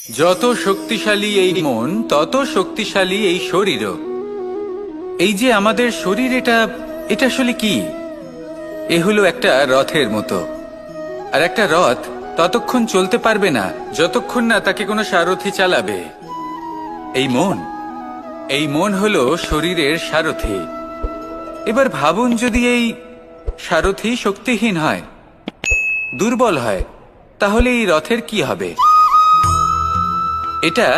যত শক্তিশালী এই মন, তত শক্তিশালী এই শরীরও। এই যে আমাদের শরীর, এটা এটা আসলে কি? এ হলো একটা রথের মতো। আর একটা রথ ততক্ষণ চলতে পারবে না যতক্ষণ না তাকে কোনো সারথি চালাবে। এই মন হলো শরীরের সারথি। এবার ভাবুন, যদি এই সারথি শক্তিহীন হয়, দুর্বল হয়, তাহলে এই রথের কি হবে? এটা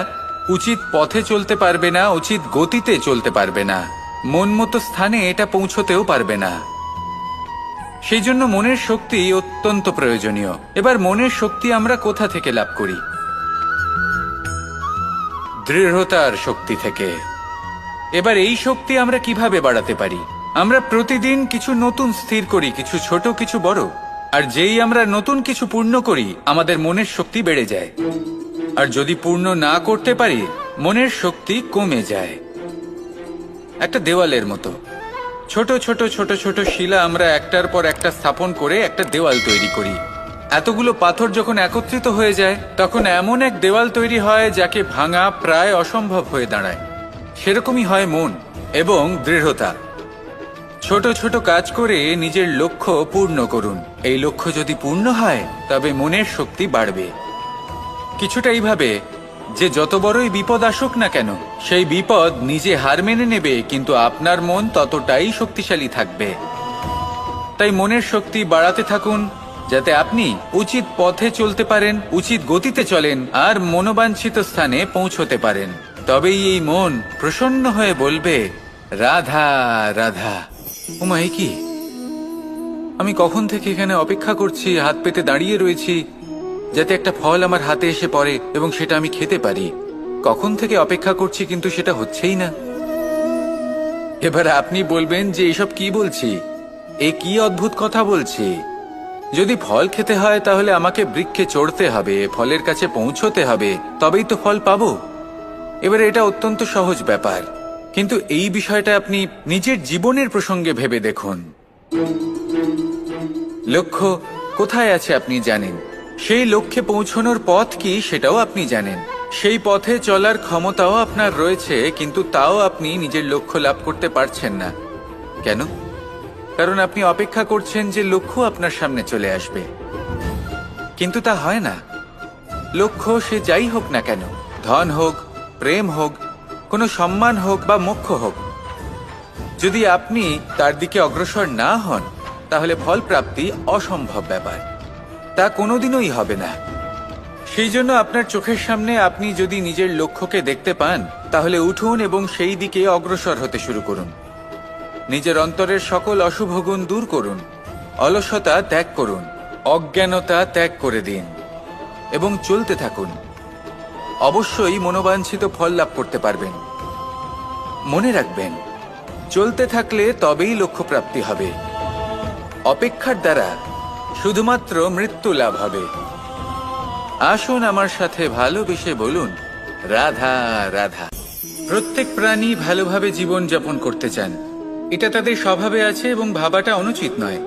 উচিত পথে চলতে পারবে না, উচিত গতিতে চলতে পারবে না, মন মতো স্থানে এটা পৌঁছতেও পারবে না। সেই জন্য মনের শক্তি অত্যন্ত প্রয়োজনীয়। এবার মনের শক্তি আমরা কোথা থেকে লাভ করি? দৃঢ়তার শক্তি থেকে। এবার এই শক্তি আমরা কিভাবে বাড়াতে পারি? আমরা প্রতিদিন কিছু নতুন স্থির করি, কিছু ছোট কিছু বড়। আর যেই আমরা নতুন কিছু পূর্ণ করি, আমাদের মনের শক্তি বেড়ে যায়। আর যদি পূর্ণ না করতে পারি, মনের শক্তি কমে যায়। একটা দেওয়ালের মতো ছোট ছোট ছোট ছোট শিলা আমরা একটার পর একটা স্থাপন করে একটা দেওয়াল তৈরি করি। এতগুলো পাথর যখন একত্রিত হয়ে যায়, তখন এমন এক দেওয়াল তৈরি হয় যাকে ভাঙা প্রায় অসম্ভব হয়ে দাঁড়ায়। সেরকমই হয় মন এবং দৃঢ়তা। ছোট ছোট কাজ করে নিজের লক্ষ্য পূর্ণ করুন। এই লক্ষ্য যদি পূর্ণ হয়, তবে মনের শক্তি বাড়বে। কিছুটা এইভাবে যে যত বড়ই বিপদ আসুক না কেন, সেই বিপদ নিজে হার মেনে নেবে, কিন্তু আপনার মন ততটাই শক্তিশালী থাকবে। তাই মনের শক্তি বাড়াতে থাকুন, যাতে আপনি উচিত পথে চলতে পারেন, উচিত গতিতে চলেন আর মনোবাঞ্ছিত স্থানে পৌঁছতে পারেন। তবেই এই মন প্রসন্ন হয়ে বলবে, রাধা রাধা। ওমা, এ কি? আমি কখন থেকে এখানে অপেক্ষা করছি, হাত পেতে দাঁড়িয়ে রয়েছি যাতে একটা ফল আমার হাতে এসে পড়ে এবং সেটা আমি খেতে পারি। কখন থেকে অপেক্ষা করছি, কিন্তু সেটা হচ্ছেই না। এবার আপনি বলবেন যে এসব কি বলছি, এ কি অদ্ভুত কথা বলছি। যদি ফল খেতে হয়, তাহলে আমাকে বৃক্ষে চড়তে হবে, ফলের কাছে পৌঁছতে হবে, তবেই তো ফল পাবো। এবারে এটা অত্যন্ত সহজ ব্যাপার, কিন্তু এই বিষয়টা আপনি নিজের জীবনের প্রসঙ্গে ভেবে দেখুন। লক্ষ্য কোথায় আছে আপনি জানেন, সেই লক্ষ্যে পৌঁছানোর পথ কি সেটাও আপনি জানেন, সেই পথে চলার ক্ষমতাও আপনার রয়েছে, কিন্তু তাও আপনি নিজের লক্ষ্য লাভ করতে পারছেন না। কেন? কারণ আপনি অপেক্ষা করছেন যে লক্ষ্য আপনার সামনে চলে আসবে, কিন্তু তা হয় না। লক্ষ্য সে যাই হোক না কেন, ধন হোক, প্রেম হোক, কোনো সম্মান হোক বা মোক্ষ হোক, যদি আপনি তার দিকে অগ্রসর না হন, তাহলে ফল প্রাপ্তি অসম্ভব ব্যাপার। তা কোনোদিনই হবে না। সেই জন্য আপনার চোখের সামনে আপনি যদি নিজের লক্ষ্যকে দেখতে পান, তাহলে উঠুন এবং সেই দিকে অগ্রসর হতে শুরু করুন। নিজের অন্তরের সকল অশুভ গুণ দূর করুন, অলসতা ত্যাগ করুন, অজ্ঞানতা ত্যাগ করে দিন এবং চলতে থাকুন। অবশ্যই মনোবাঞ্ছিত ফল লাভ করতে পারবেন। মনে রাখবেন, চলতে থাকলে তবেই লক্ষ্য প্রাপ্তি হবে। অপেক্ষার দ্বারা শুধুমাত্র মৃত্যু লাভ হবে। আসুন আমার সাথে ভালোবেসে বলুন, রাধা রাধা। প্রত্যেক প্রাণী ভালোভাবে জীবন যাপন করতে চান, এটা তাদের স্বভাবে আছে এবং ভাবাটা অনুচিত নয়।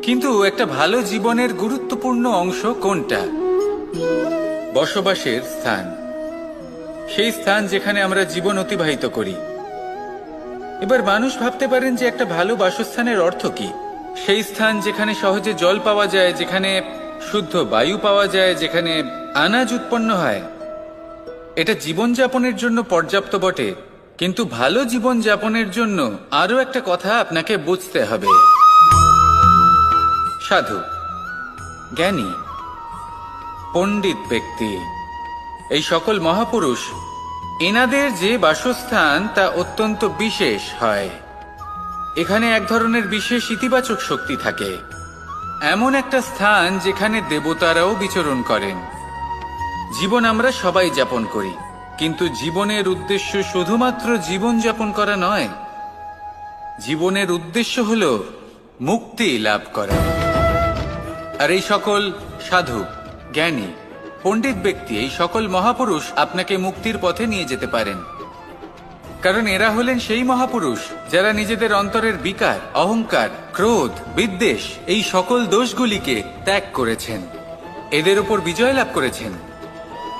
কিন্তু একটা ভালো জীবনের গুরুত্বপূর্ণ অংশ কোনটা? বসবাসের স্থান। সেই স্থান যেখানে আমরা জীবন অতিবাহিত করি। এবার মানুষ ভাবতে পারেন যে একটা ভালো বাসস্থানের অর্থ কি? সেই স্থান যেখানে সহজে জল পাওয়া যায়, যেখানে শুদ্ধ বায়ু পাওয়া যায়, যেখানে আনাজ উৎপন্ন হয়। এটা জীবনযাপনের জন্য পর্যাপ্ত বটে, কিন্তু ভালো জীবনযাপনের জন্য আরো একটা কথা আপনাকে বুঝতে হবে। সাধু, জ্ঞানী, পণ্ডিত ব্যক্তি, এই সকল মহাপুরুষ, এনাদের যে বাসস্থান তা অত্যন্ত বিশেষ হয়। এখানে এক ধরনের বিশেষ ইতিবাচক শক্তি থাকে। এমন একটা স্থান যেখানে দেবতারাও বিচরণ করেন। জীবন আমরা সবাই যাপন করি, কিন্তু জীবনের উদ্দেশ্য শুধুমাত্র জীবন যাপন করা নয়। জীবনের উদ্দেশ্য হল মুক্তি লাভ করা। আর এই সকল সাধু, জ্ঞানী, পণ্ডিত ব্যক্তি, এই সকল মহাপুরুষ আপনাকে মুক্তির পথে নিয়ে যেতে পারেন। কারণ এরা হলেন সেই মহাপুরুষ যারা নিজেদের অন্তরের বিকার, অহংকার, ক্রোধ, বিদ্বেষ, এই সকল দোষগুলিকে ত্যাগ করেছেন, এদের উপর বিজয় লাভ করেছেন।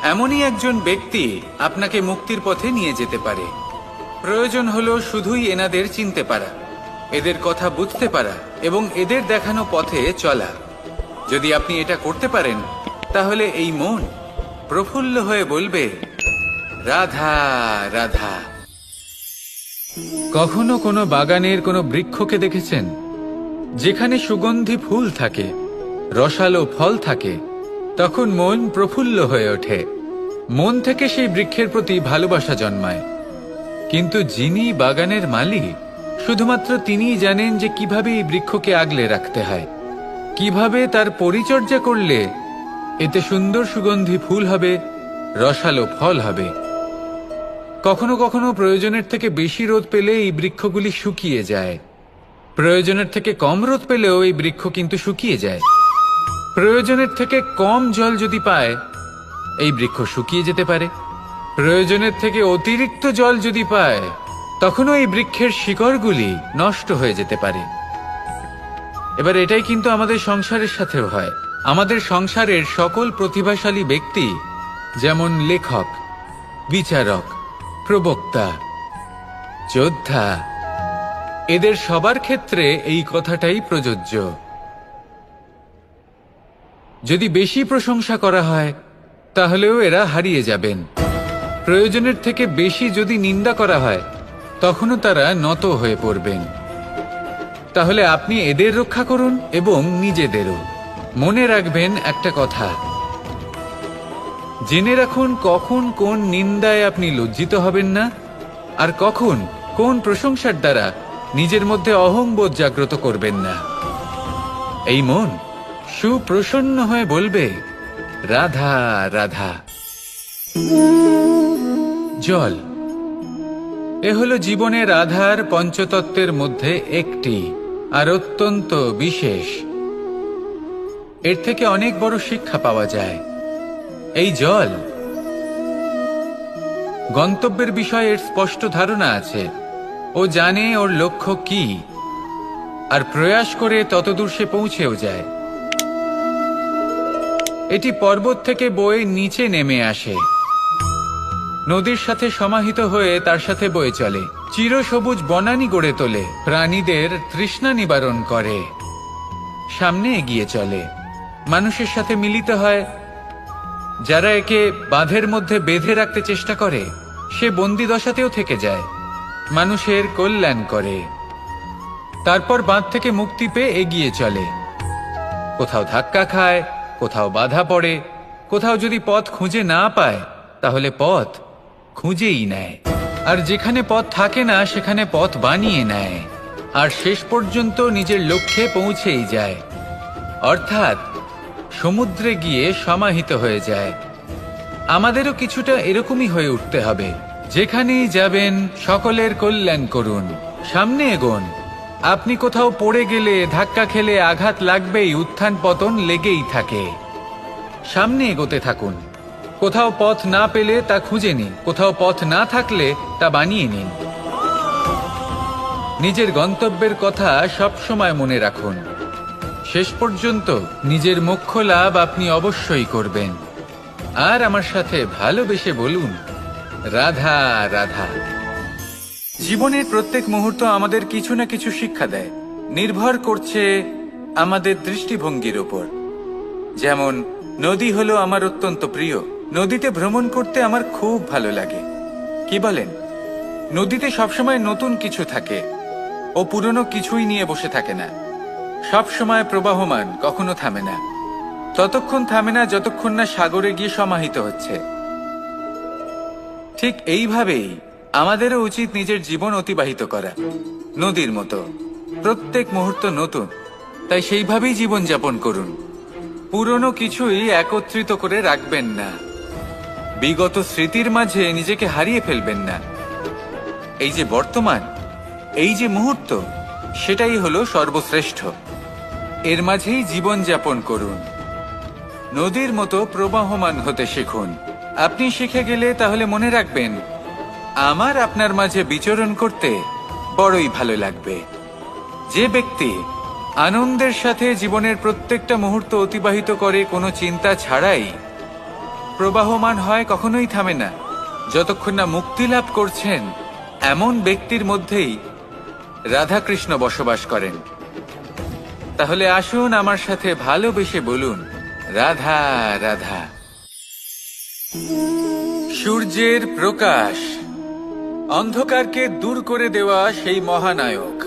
এমনই একজন ব্যক্তি আপনাকে মুক্তির পথে নিয়ে যেতে পারে। প্রয়োজন হলো শুধুই এনাদের চিনতে পারা, এদের কথা বুঝতে পারা এবং এদের দেখানো পথে চলা। যদি আপনি এটা করতে পারেন, তাহলে এই মন প্রফুল্ল হয়ে বলবে, রাধা রাধা। কখনো কোনো বাগানের কোনো বৃক্ষকে দেখেছেন যেখানে সুগন্ধি ফুল থাকে, রসালো ফল থাকে? তখন মন প্রফুল্ল হয়ে ওঠে, মন থেকে সেই বৃক্ষের প্রতি ভালোবাসা জন্মায়। কিন্তু যিনি বাগানের মালিক, শুধুমাত্র তিনিই জানেন যে কিভাবে এই বৃক্ষকে আগলে রাখতে হয়, কিভাবে তার পরিচর্যা করলে এতে সুন্দর সুগন্ধি ফুল হবে, রসালো ফল হবে। কখনো কখনো প্রয়োজনের থেকে বেশি রোদ পেলে এই বৃক্ষগুলি শুকিয়ে যায়, প্রয়োজনের থেকে কম রোদ পেলেও এই বৃক্ষ কিন্তু শুকিয়ে যায়। প্রয়োজনের থেকে কম জল যদি পায়, এই বৃক্ষ শুকিয়ে যেতে পারে। প্রয়োজনের থেকে অতিরিক্ত জল যদি পায়, তখনও এই বৃক্ষের শিকড়গুলি নষ্ট হয়ে যেতে পারে। এবার এটাই কিন্তু আমাদের সংসারের সাথেও হয়। আমাদের সংসারের সকল প্রতিভাশালী ব্যক্তি, যেমন লেখক, বিচারক, প্রবক্তা, যোদ্ধা, এদের সবার ক্ষেত্রে এই কথাটাই প্রযোজ্য। যদি বেশি প্রশংসা করা হয়, তাহলেও এরা হারিয়ে যাবেন। প্রয়োজনের থেকে বেশি যদি নিন্দা করা হয়, তখনও তারা নত হয়ে পড়বেন। তাহলে আপনি এদের রক্ষা করুন এবং নিজেদেরও। মনে রাখবেন একটা কথা, জেনে রাখুন কখন কোন নিন্দায় আপনি লজ্জিত হবেন না, আর কখন কোন প্রশংসার দ্বারা নিজের মধ্যে অহংবোধ জাগ্রত করবেন না। এই মন সুপ্রসন্ন হয়ে বলবে, রাধা রাধা। জল এ হলো জীবনের আধার পঞ্চতত্ত্বের মধ্যে একটি, আর অত্যন্ত বিশেষ। এর থেকে অনেক বড় শিক্ষা পাওয়া যায়। এই জল গন্তব্যের বিষয়ে এর স্পষ্ট ধারণা আছে, ও জানে ওর লক্ষ্য কি, আর প্রয়াস করে ততদূর সে পৌঁছেও যায়। এটি পর্বত থেকে বয়ে নিচে নেমে আসে, নদীর সাথে সমাহিত হয়ে তার সাথে বয়ে চলে, চিরসবুজ বনানী গড়ে তোলে, প্রাণীদের তৃষ্ণা নিবারণ করে, সামনে এগিয়ে চলে, মানুষের সাথে মিলিত হয়। যারা একে বাঁধের মধ্যে বেঁধে রাখতে চেষ্টা করে, সে বন্দি দশাতেও থেকে যায়, মানুষের কল্যাণ করে। তারপর বাঁধ থেকে মুক্তি পেয়ে এগিয়ে চলে, কোথাও ধাক্কা খায়, কোথাও বাধা পড়ে, কোথাও যদি পথ খুঁজে না পায়, তাহলে পথ খুঁজেই নেয়, আর যেখানে পথ থাকে না সেখানে পথ বানিয়ে নেয়, আর শেষ পর্যন্ত নিজের লক্ষ্যে পৌঁছেই যায়, অর্থাৎ সমুদ্রে গিয়ে সমাহিত হয়ে যায়। আমাদেরও কিছুটা এরকমই হয়ে উঠতে হবে। যেখানেই যাবেন সকলের কল্যাণ করুন, সামনে এগোন। আপনি কোথাও পড়ে গেলে, ধাক্কা খেলে আঘাত লাগবেই, উত্থান পতন লেগেই থাকে। সামনে এগোতে থাকুন। কোথাও পথ না পেলে তা খুঁজে নিন, কোথাও পথ না থাকলে তা বানিয়ে নিন। নিজের গন্তব্যের কথা সব সময় মনে রাখুন। শেষ পর্যন্ত নিজের মোক্ষ লাভ আপনি অবশ্যই করবেন। আর আমার সাথে ভালোবেসে বলুন, রাধা রাধা। জীবনের প্রত্যেক মুহূর্ত আমাদের কিছু না কিছু শিক্ষা দেয়, নির্ভর করছে আমাদের দৃষ্টিভঙ্গির উপর। যেমন নদী হলো আমার অত্যন্ত প্রিয়, নদীতে ভ্রমণ করতে আমার খুব ভালো লাগে। কি বলেন? নদীতে সবসময় নতুন কিছু থাকে, ও পুরনো কিছুই নিয়ে বসে থাকে না। সব সময় প্রবাহমান, কখনো থামে না। ততক্ষণ থামে না যতক্ষণ না সাগরে গিয়ে সমাহিত হচ্ছে। ঠিক এইভাবেই আমাদেরও উচিত নিজের জীবন অতিবাহিত করা, নদীর মতো। প্রত্যেক মুহূর্ত নতুন, তাই সেইভাবেই জীবন যাপন করুন। পুরনো কিছুই একত্রিত করে রাখবেন না, বিগত স্মৃতির মাঝে নিজেকে হারিয়ে ফেলবেন না। এই যে বর্তমান, এই যে মুহূর্ত, সেটাই হলো সর্বশ্রেষ্ঠ। এর মাঝেই জীবন যাপন করুন, নদীর মতো প্রবাহমান হতে শিখুন। আপনি শিখে গেলে তাহলে মনে রাখবেন, আমার আপনার মাঝে বিচরণ করতে বড়ই ভালো লাগবে। যে ব্যক্তি আনন্দের সাথে জীবনের প্রত্যেকটা মুহূর্ত অতিবাহিত করে কোনো চিন্তা ছাড়াই, প্রবাহমান হয়, কখনোই থামে না। যতক্ষণ না মুক্তি লাভ করছেন, এমন ব্যক্তির মধ্যেই রাধাকৃষ্ণ বসবাস করেন। তাহলে আসুন আমার সাথে ভালোবেসে বলুন, রাধা রাধা। সূর্যের প্রকাশ, অন্ধকারকে দূর করে দেওয়া সেই মহানায়ক।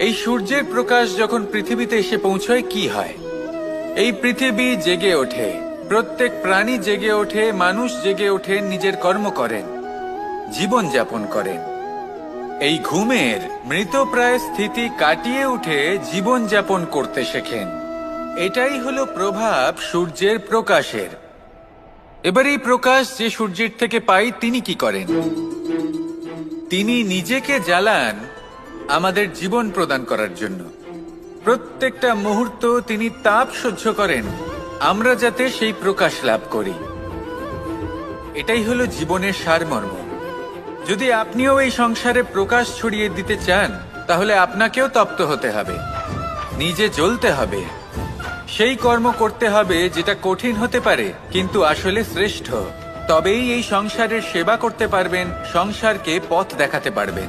এই সূর্যের প্রকাশ যখন পৃথিবীতে এসে পৌঁছয়, কি হয়? এই পৃথিবী জেগে ওঠে, প্রত্যেক প্রাণী জেগে ওঠে, মানুষ জেগে ওঠে, নিজের কর্ম করেন, জীবন যাপন করেন। এই ঘুমের মৃতপ্রায় স্থিতি কাটিয়ে উঠে জীবন যাপন করতে শেখেন। এটাই হলো প্রভাব সূর্যের প্রকাশের। এবার এই প্রকাশ যে সূর্যের থেকে পাই, তিনি কি করেন? তিনি নিজেকে জ্বালান আমাদের জীবন প্রদান করার জন্য। প্রত্যেকটা মুহূর্ত তিনি তাপ সহ্য করেন, আমরা যাতে সেই প্রকাশ লাভ করি। এটাই হলো জীবনের সারমর্ম। যদি আপনিও এই সংসারে প্রকাশ ছড়িয়ে দিতে চান, তাহলে আপনাকেও তপ্ত হতে হবে, নিজে জ্বলতে হবে, সেই কর্ম করতে হবে যেটা কঠিন হতে পারে কিন্তু আসলে শ্রেষ্ঠ। তবেই এই সংসারের সেবা করতে পারবেন, সংসারকে পথ দেখাতে পারবেন।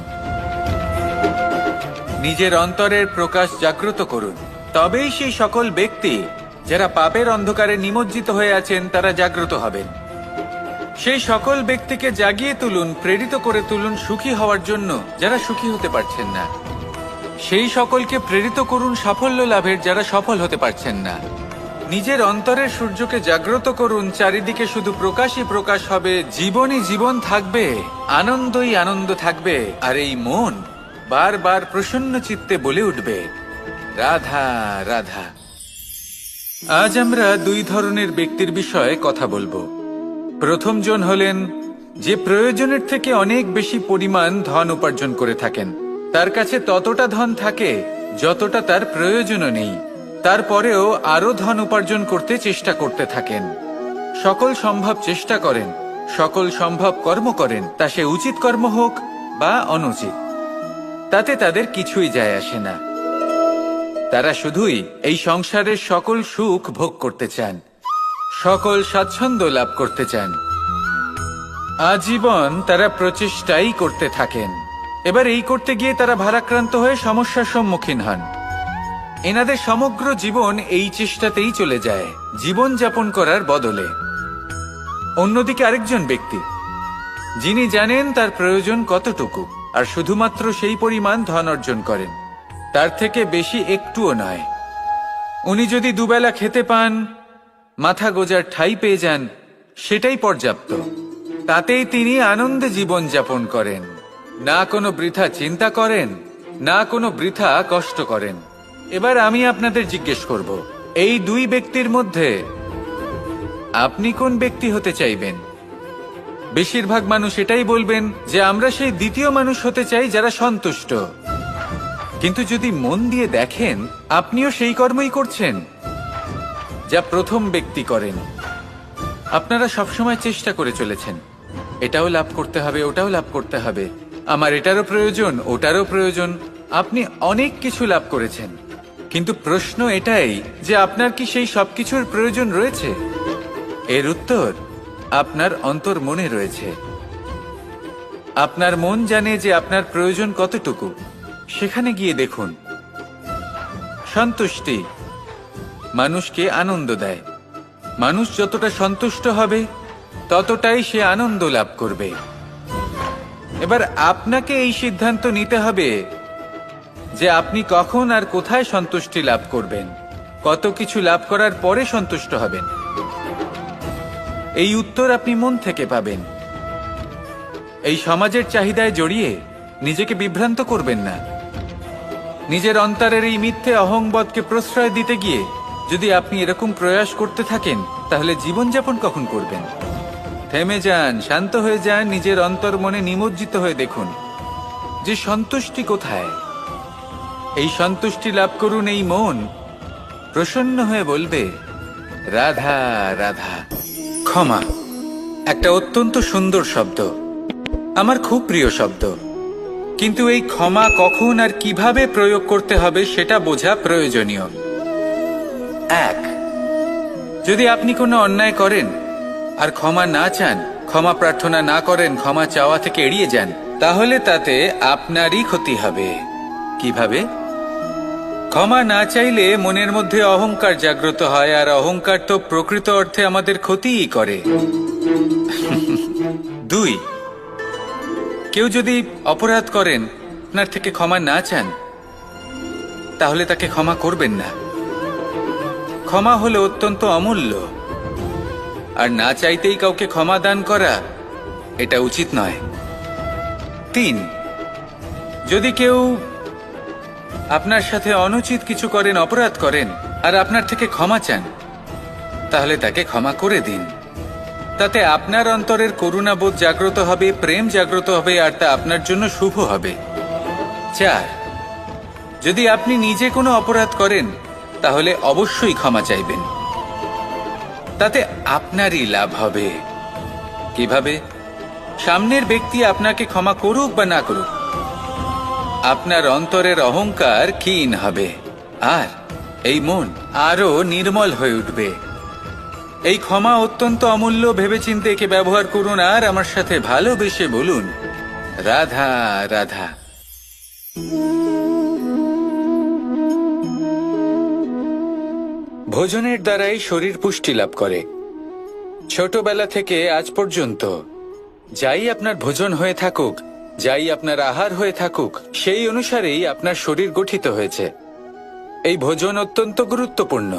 নিজের অন্তরের প্রকাশ জাগ্রত করুন, তবেই সেই সকল ব্যক্তি যারা পাপের অন্ধকারে নিমজ্জিত হয়ে আছেন, তারা জাগ্রত হবেন। সেই সকল ব্যক্তিকে জাগিয়ে তুলুন, প্রেরিত করে তুলুন সুখী হওয়ার জন্য যারা সুখী হতে পারছেন না। সেই সকলকে প্রেরিত করুন সাফল্য লাভের যারা সফল হতে পারছেন না। নিজের অন্তরের সূর্যকে জাগ্রত করুন, চারিদিকে শুধু প্রকাশই প্রকাশ হবে, জীবনই জীবন থাকবে, আনন্দই আনন্দ থাকবে। আর এই মন বারবার প্রসন্ন চিত্তে বলে উঠবে, রাধা রাধা। আজ আমরা দুই ধরনের ব্যক্তির বিষয়ে কথা বলবো। প্রথম জন হলেন যে প্রয়োজনের থেকে অনেক বেশি পরিমাণ ধন উপার্জন করে থাকেন। তার কাছে ততটা ধন থাকে যতটা তার প্রয়োজনও নেই, তারপরেও আরো ধন উপার্জন করতে চেষ্টা করতে থাকেন। সকল সম্ভব চেষ্টা করেন, সকল সম্ভব কর্ম করেন, তা সে উচিত কর্ম হোক বা অনুচিত, তাতে তাদের কিছুই যায় আসে না। তারা শুধুই এই সংসারের সকল সুখ ভোগ করতে চান, সকল স্বাচ্ছন্দ্য লাভ করতে চান। আজীবন তারা প্রচেষ্টাই করতে থাকেন। এবার এই করতে গিয়ে তারা ভারাক্রান্ত হয়ে সমস্যার সম্মুখীন হন। এনাদের সমগ্র জীবন এই চেষ্টাতেই চলে যায়, জীবন যাপন করার বদলে। অন্যদিকে আরেকজন ব্যক্তি, যিনি জানেন তার প্রয়োজন কতটুকু, আর শুধুমাত্র সেই পরিমাণ ধন অর্জন করেন, তার থেকে বেশি একটুও নয়। উনি যদি দুবেলা খেতে পান, মাথা গোজার ঠাঁই পেয়ে যান, সেটাই পর্যাপ্ত। তাতেই তিনি আনন্দে জীবন যাপন করেন, না কোনো বৃথা চিন্তা করেন, না কোনো বৃথা কষ্ট করেন। এবার আমি আপনাদের জিজ্ঞেস করব, এই দুই ব্যক্তির মধ্যে আপনি কোন ব্যক্তি হতে চাইবেন? বেশিরভাগ মানুষ এটাই বলবেন যে আমরা সেই দ্বিতীয় মানুষ হতে চাই যারা সন্তুষ্ট। কিন্তু যদি মন দিয়ে দেখেন, আপনিও সেই কর্মই করছেন যা প্রথম ব্যক্তি করেন। আপনারা সবসময় চেষ্টা করে চলেছেন, এটাও লাভ করতে হবে, ওটাও লাভ করতে হবে, আমার এটারও প্রয়োজন, ওটারও প্রয়োজন। আপনি অনেক কিছু লাভ করেছেন, কিন্তু প্রশ্ন এটাই যে আপনার কি সেই সবকিছুর প্রয়োজন রয়েছে? এর উত্তর আপনার অন্তর মনে রয়েছে। আপনার মন জানে যে আপনার প্রয়োজন কতটুকু। সেখানে গিয়ে দেখুন। সন্তুষ্টি মানুষকে আনন্দ দেয়। মানুষ যতটা সন্তুষ্ট হবে, ততটাই সে আনন্দ লাভ করবে। এবার আপনাকে এই সিদ্ধান্ত নিতে হবে যে আপনি কখন আর কোথায় সন্তুষ্টি লাভ করবেন, কত কিছু লাভ করার পরে সন্তুষ্ট হবেন। এই উত্তর আপনি মন থেকে পাবেন। এই সমাজের চাহিদায় জড়িয়ে নিজেকে বিভ্রান্ত করবেন না। নিজের অন্তরের এই মিথ্যে অহংবোধকে প্রশ্রয় দিতে গিয়ে যদি আপনি এরকম প্রয়াস করতে থাকেন, তাহলে জীবনযাপন কখন করবেন? থেমে যান, শান্ত হয়ে যান, নিজের অন্তর মনে নিমজ্জিত হয়ে দেখুন যে সন্তুষ্টি কোথায়। এই সন্তুষ্টি লাভ করুন। এই মন প্রসন্ন হয়ে বলবে, রাধা রাধা। ক্ষমা একটা অত্যন্ত সুন্দর শব্দ, আমার খুব প্রিয় শব্দ, কিন্তু এই ক্ষমা কখন আর কিভাবে প্রয়োগ করতে হবে সেটা বোঝা প্রয়োজনীয়। এক, যদি আপনি কোনো অন্যায় করেন, আর ক্ষমা না চান, ক্ষমা প্রার্থনা না করেন, ক্ষমা চাওয়া থেকে এড়িয়ে যান, তাহলে তাতে আপনারই ক্ষতি হবে। কিভাবে? ক্ষমা না চাইলে মনের মধ্যে অহংকার জাগ্রত হয়, আর অহংকার তো প্রকৃত অর্থে আমাদের ক্ষতিই করে। 2, কেউ যদি অপরাধ করেন, আপনার থেকে ক্ষমা না চান, তাহলে তাকে ক্ষমা করবেন না। ক্ষমা হলো অত্যন্ত অমূল্য, আর না চাইতেই কাউকে ক্ষমা দান করা এটা উচিত নয়। 3, যদি কেউ আপনার সাথে অনুচিত কিছু করেন, অপরাধ করেন, আর আপনার থেকে ক্ষমা চান, তাহলে তাকে ক্ষমা করে দিন। তাতে আপনার অন্তরের করুণাবোধ জাগ্রত হবে, প্রেম জাগ্রত হবে, আর তা আপনার জন্য শুভ হবে। 4, যদি আপনি নিজে কোনো অপরাধ করেন, তাহলে অবশ্যই ক্ষমা চাইবেন। তাতে আপনারই লাভ হবে। কিভাবে? সামনের ব্যক্তি আপনাকে ক্ষমা করুক বা না করুক, আপনার অন্তরের অহংকার ক্ষীণ হবে, আর এই মন আরো নির্মল হয়ে উঠবে। এই ক্ষমা অত্যন্ত অমূল্য, ভেবেচিন্তে একে ব্যবহার করুন, আর আমার সাথে ভালোবেসে বলুন, রাধা রাধা। ভোজনের দ্বারাই শরীর পুষ্টি লাভ করে। ছোটবেলা থেকে আজ পর্যন্ত যাই আপনার ভোজন হয়ে থাকুক, যাই আপনার আহার হয়ে থাকুক, সেই অনুসারেই আপনার শরীর গঠিত হয়েছে। এই ভোজন অত্যন্ত গুরুত্বপূর্ণ,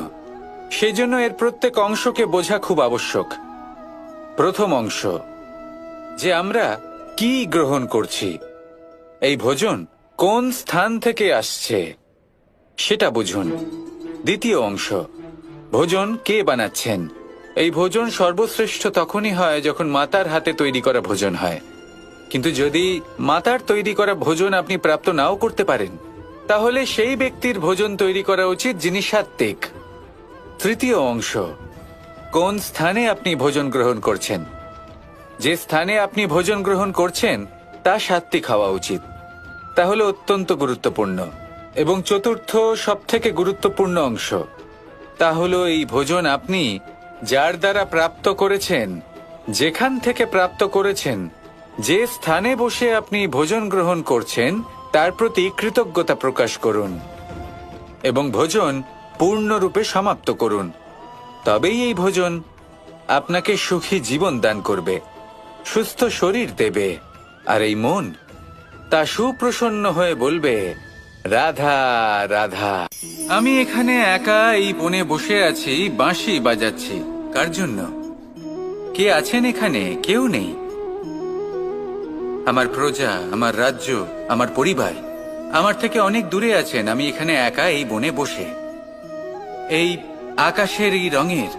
সেই জন্য এর প্রত্যেক অংশকে বোঝা খুব আবশ্যক। প্রথম অংশ, যে আমরা কি গ্রহণ করছি, এই ভোজন কোন স্থান থেকে আসছে সেটা বুঝুন। দ্বিতীয় অংশ, ভোজন কে বানাচ্ছেন। এই ভোজন সর্বশ্রেষ্ঠ তখনই হয় যখন মাতার হাতে তৈরি করা ভোজন হয়। কিন্তু যদি মাতার তৈরি করা ভোজন আপনি প্রাপ্ত নাও করতে পারেন, তাহলে সেই ব্যক্তির ভোজন তৈরি করা উচিত যিনি সাত্ত্বিক। তৃতীয় অংশ, কোন স্থানে আপনি ভোজন গ্রহণ করছেন। যে স্থানে আপনি ভোজন গ্রহণ করছেন তা সাত্ত্বিক হওয়া উচিত। তাহলে অত্যন্ত গুরুত্বপূর্ণ। এবং চতুর্থ সবথেকে গুরুত্বপূর্ণ অংশ, তা হলো এই ভোজন আপনি যার দ্বারা প্রাপ্ত করেছেন, যেখান থেকে প্রাপ্ত করেছেন, যে স্থানে বসে আপনি ভোজন গ্রহণ করছেন, তার প্রতি কৃতজ্ঞতা প্রকাশ করুন এবং ভোজন পূর্ণরূপে সমাপ্ত করুন। তবেই এই ভোজন আপনাকে সুখী জীবন দান করবে, সুস্থ শরীর দেবে, আর এই মন তা সুপ্রসন্ন হয়ে বলবে, রাধা রাধা। আমি এখানে একা এই বনে বসে আছি, বাঁশি বাজাচ্ছি। কার জন্য? কে আছেন এখানে? কেউ নেই। আমার প্রজা, আমার রাজ্য, আমার পরিবার আমার থেকে অনেক দূরে আছেন। আমি এখানে একা এই বনে বসে এই আকাশের এই রঙের,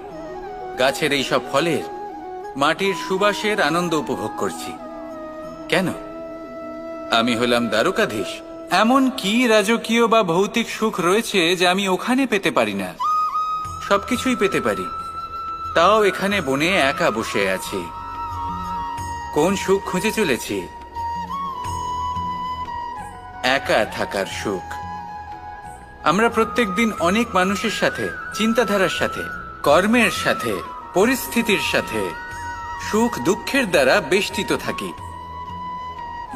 গাছের এই সব ফলের, মাটির সুবাসের আনন্দ উপভোগ করছি। কেন? আমি হলাম দ্বারকাধীশ। এমন কি রাজকীয় বা ভৌতিক সুখ রয়েছে যা আমি ওখানে পেতে পারি না? সবকিছুই পেতে পারি, তাও এখানে বনে একা বসে আছি। কোন সুখ খুঁজে চলেছি? একা থাকার সুখ। আমরা প্রত্যেকদিন অনেক মানুষের সাথে, চিন্তাধারার সাথে, কর্মের সাথে, পরিস্থিতির সাথে, সুখ দুঃখের দ্বারা বেষ্টিত থাকি।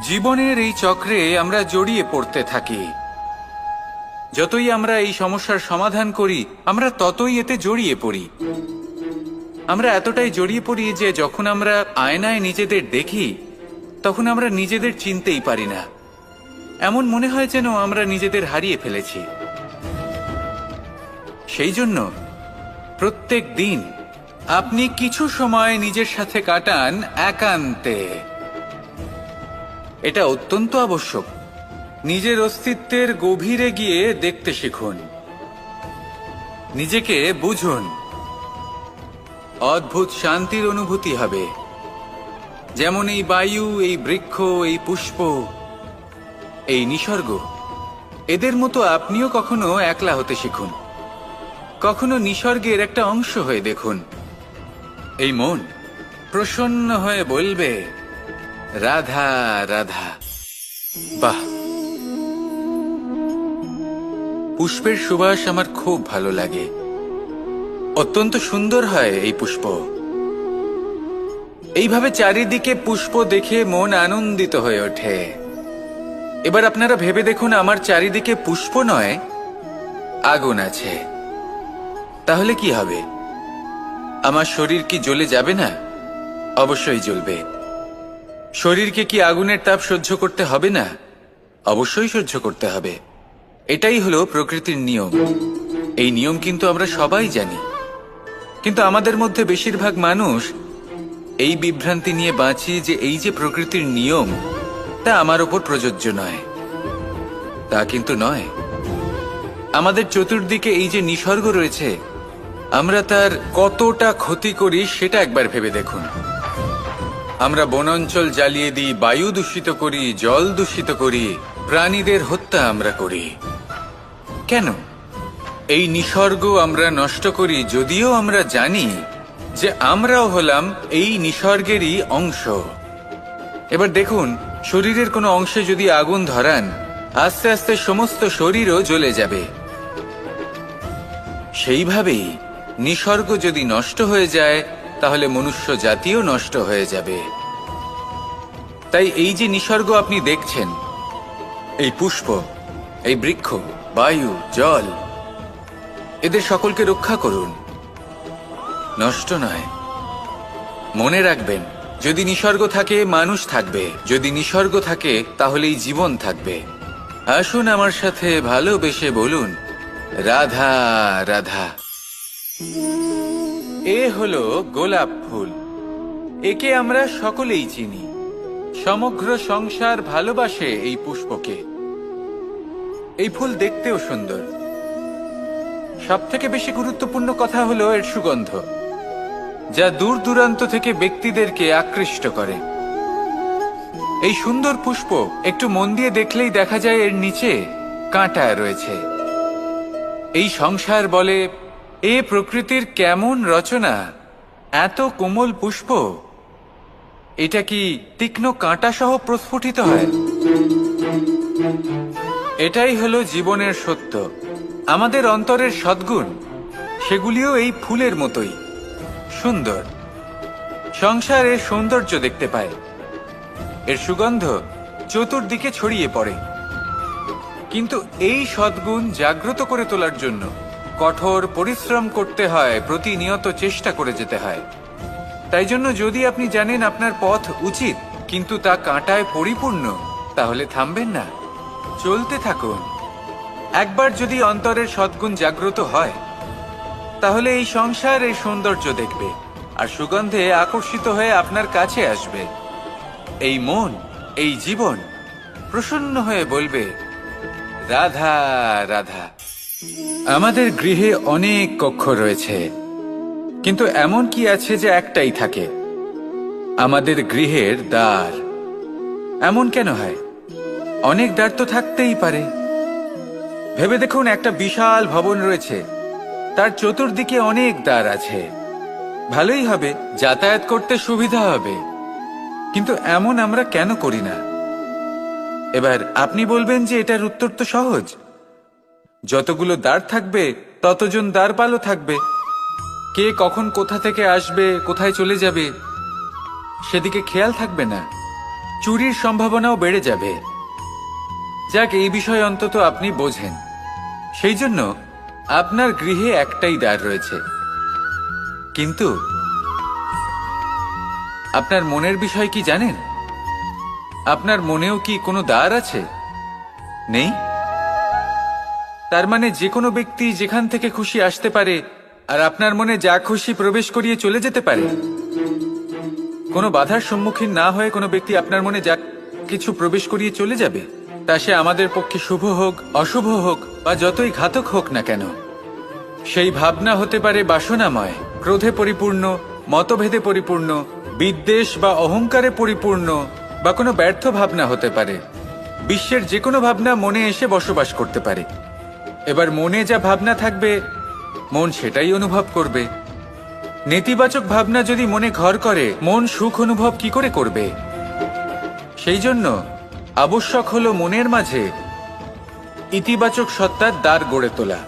জীবনের এই চক্রে আমরা জড়িয়ে পড়তে থাকি। যতই আমরা এই সমস্যার সমাধান করি, আমরা ততই এতে জড়িয়ে পড়ি। আমরা এতটাই জড়িয়ে পড়ি যে যখন আমরা আয়নায় নিজেদের দেখি, তখন আমরা নিজেদের চিনতেই পারি না। এমন মনে হয় যেন আমরা নিজেদের হারিয়ে ফেলেছি। সেই জন্য প্রত্যেক দিন আপনি কিছু সময় নিজের সাথে কাটান একান্তে। এটা অত্যন্ত আবশ্যক। নিজের অস্তিত্বের গভীরে গিয়ে দেখতে শিখুন, নিজেকে বুঝুন। অদ্ভুত শান্তির অনুভূতি হবে। যেমন এই বায়ু, এই বৃক্ষ, এই পুষ্প, এই নিসর্গ, এদের মতো আপনিও কখনো একলা হতে শিখুন। কখনো নিসর্গের একটা অংশ হয়ে দেখুন। এই মন প্রসন্ন হয়ে বলবে, রাধা রাধা। বাহ, পুষ্পের সুবাস আমার খুব ভালো লাগে। অত্যন্ত সুন্দর হয় এই পুষ্প। এইভাবে চারিদিকে পুষ্প দেখে মন আনন্দিত হয়ে ওঠে। এবার আপনারা ভেবে দেখুন, আমার চারিদিকে পুষ্প নয়, আগুন আছে। তাহলে কি হবে? আমার শরীর কি জ্বলে যাবে না? অবশ্যই জ্বলবে। শরীরকে কি আগুনের তাপ সহ্য করতে হবে না? অবশ্যই সহ্য করতে হবে। এটাই হলো প্রকৃতির নিয়ম। এই নিয়ম কিন্তু আমরা সবাই জানি, কিন্তু আমাদের মধ্যে বেশিরভাগ মানুষ এই বিভ্রান্তি নিয়ে বাঁচি যে এই যে প্রকৃতির নিয়ম, তা আমার ওপর প্রযোজ্য নয়। তা কিন্তু নয়। আমাদের চতুর্দিকে এই যে নিসর্গ রয়েছে, আমরা তার কতটা ক্ষতি করি সেটা একবার ভেবে দেখুন। আমরা বনাঞ্চল জ্বালিয়ে দিই, বায়ু দূষিত করি, জল দূষিত করি, প্রাণীদের হত্যা আমরা করি। কেন? এই নিসর্গ আমরা নষ্ট করি, যদিও আমরা জানি যে আমরাও হলাম এই নিসর্গেরই অংশ। এবার দেখুন, শরীরের কোনো অংশে যদি আগুন ধরান, আস্তে আস্তে সমস্ত শরীরও জ্বলে যাবে। সেইভাবেই নিসর্গ যদি নষ্ট হয়ে যায়, তাহলে মনুষ্য জাতিও নষ্ট হয়ে যাবে। তাই এই যে নিসর্গ আপনি দেখছেন, এই পুষ্প, এই বৃক্ষ, বায়ু, জল, এদের সকলকে রক্ষা করুন, নষ্ট নয়। মনে রাখবেন, যদি নিসর্গ থাকে মানুষ থাকবে, যদি নিসর্গ থাকে তাহলেই জীবন থাকবে। আসুন আমার সাথে ভালোবেসে বলুন, রাধা রাধা। এ হলো গোলাপ ফুল। একে আমরা সকলেই চিনি। সমগ্র সংসার ভালোবাসে এই পুষ্পকে। এই ফুল দেখতেও সুন্দর। সবথেকে বেশি গুরুত্বপূর্ণ কথা হলো এর সুগন্ধ, যা দূর দূরান্ত থেকে ব্যক্তিদেরকে আকৃষ্ট করে। এই সুন্দর পুষ্প একটু মন দিয়ে দেখলেই দেখা যায় এর নিচে কাঁটা রয়েছে। এই সংসার বলে, এ প্রকৃতির কেমন রচনা, এত কোমল পুষ্প, এটা কি তীক্ষ্ণ কাঁটা সহ প্রস্ফুটিত হয়? এটাই হলো জীবনের সত্য। আমাদের অন্তরের সদ্গুণ, সেগুলিও এই ফুলের মতোই সুন্দর। সংসারের সৌন্দর্য দেখতে পায়, এর সুগন্ধ চতুর্দিকে ছড়িয়ে পড়ে। কিন্তু এই সদ্গুণ জাগ্রত করে তোলার জন্য কঠোর পরিশ্রম করতে হয়, প্রতিনিয়ত চেষ্টা করে যেতে হয়। তাই জন্য যদি আপনি জানেন আপনার পথ উচিত, কিন্তু তা কাঁটায় পরিপূর্ণ, তাহলে থামবেন না, চলতে থাকুন। একবার যদি অন্তরের সদ্গুণ জাগ্রত হয়, তাহলে এই সংসার এই সৌন্দর্য দেখবে আর সুগন্ধে আকর্ষিত হয়ে আপনার কাছে আসবে। এই মন, এই জীবন প্রসন্ন হয়ে বলবে, রাধা রাধা। আমাদের গৃহে অনেক কক্ষ রয়েছে, কিন্তু এমন কি আছে যে একটাই থাকে? আমাদের গৃহের দ্বার। এমন কেন হয়? অনেক দ্বার তো থাকতেই পারে। ভেবে দেখুন, একটা বিশাল ভবন রয়েছে, তার চতুর্দিকে অনেক দ্বার আছে। ভালোই হবে, যাতায়াত করতে সুবিধা হবে, কিন্তু এমন আমরা কেন করি না? এবার আপনি বলবেন যে এটার উত্তর তো সহজ। যতগুলো দ্বার থাকবে, ততজন দ্বারপালও থাকবে। কে কখন কোথা থেকে আসবে, কোথায় চলে যাবে, সেদিকে খেয়াল থাকবে না। চুরির সম্ভাবনাও বেড়ে যাবে। যাক, এই বিষয়ে অন্তত আপনি বোঝেন। সেই জন্য আপনার গৃহে একটাই দ্বার রয়েছে। কিন্তু আপনার মনের বিষয় কি জানেন? আপনার মনেও কি কোনো দ্বার আছে? নেই? তার মানে যে কোনো ব্যক্তি যেখান থেকে খুশি আসতে পারে, আর আপনার মনে যা খুশি প্রবেশ করিয়ে চলে যেতে পারে। কোনো বাধার সম্মুখীন না হয়ে কোনো ব্যক্তি আপনার মনে যা কিছু প্রবেশ করিয়ে চলে যাবে, তা সে আমাদের পক্ষে শুভ হোক, অশুভ হোক, বা যতই ঘাতক হোক না কেন। সেই ভাবনা হতে পারে বাসনাময়, ক্রোধে পরিপূর্ণ, মতভেদে পরিপূর্ণ, বিদ্বেষ বা অহংকারে পরিপূর্ণ, বা কোনো ব্যর্থ ভাবনা হতে পারে। বিশ্বের যে কোনো ভাবনা মনে এসে বসবাস করতে পারে। এবার মনে যা ভাবনা থাকবে, মন সেটাই অনুভব করবে। নেতিবাচক ভাবনা যদি মনে ঘর করে, মন সুখ অনুভব কি করে করবে? সেই জন্য আবশ্যক হলো মনের মাঝে ইতিবাচক সত্তার দ্বার গড়ে তোলা।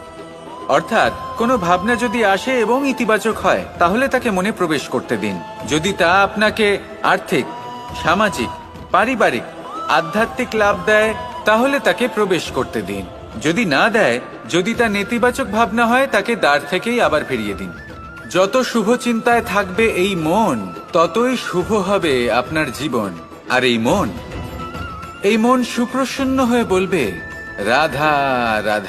অর্থাৎ কোনো ভাবনা যদি আসে এবং ইতিবাচক হয় তাহলে তাকে মনে প্রবেশ করতে দিন। যদি তা আপনাকে আর্থিক, সামাজিক, পারিবারিক, আধ্যাত্মিক লাভ দেয় তাহলে তাকে প্রবেশ করতে দিন। যদি না দেয়, যদি তা নেতিবাচক ভাবনা হয়, তাকে দ্বার থেকেই আবার ফিরিয়ে দিন। যত শুভ চিন্তায় থাকবে এই মন, ততই শুভ হবে আপনার জীবন। আর এই মন সুপ্রসন্ন হয়ে বলবে, রাধা রাধা।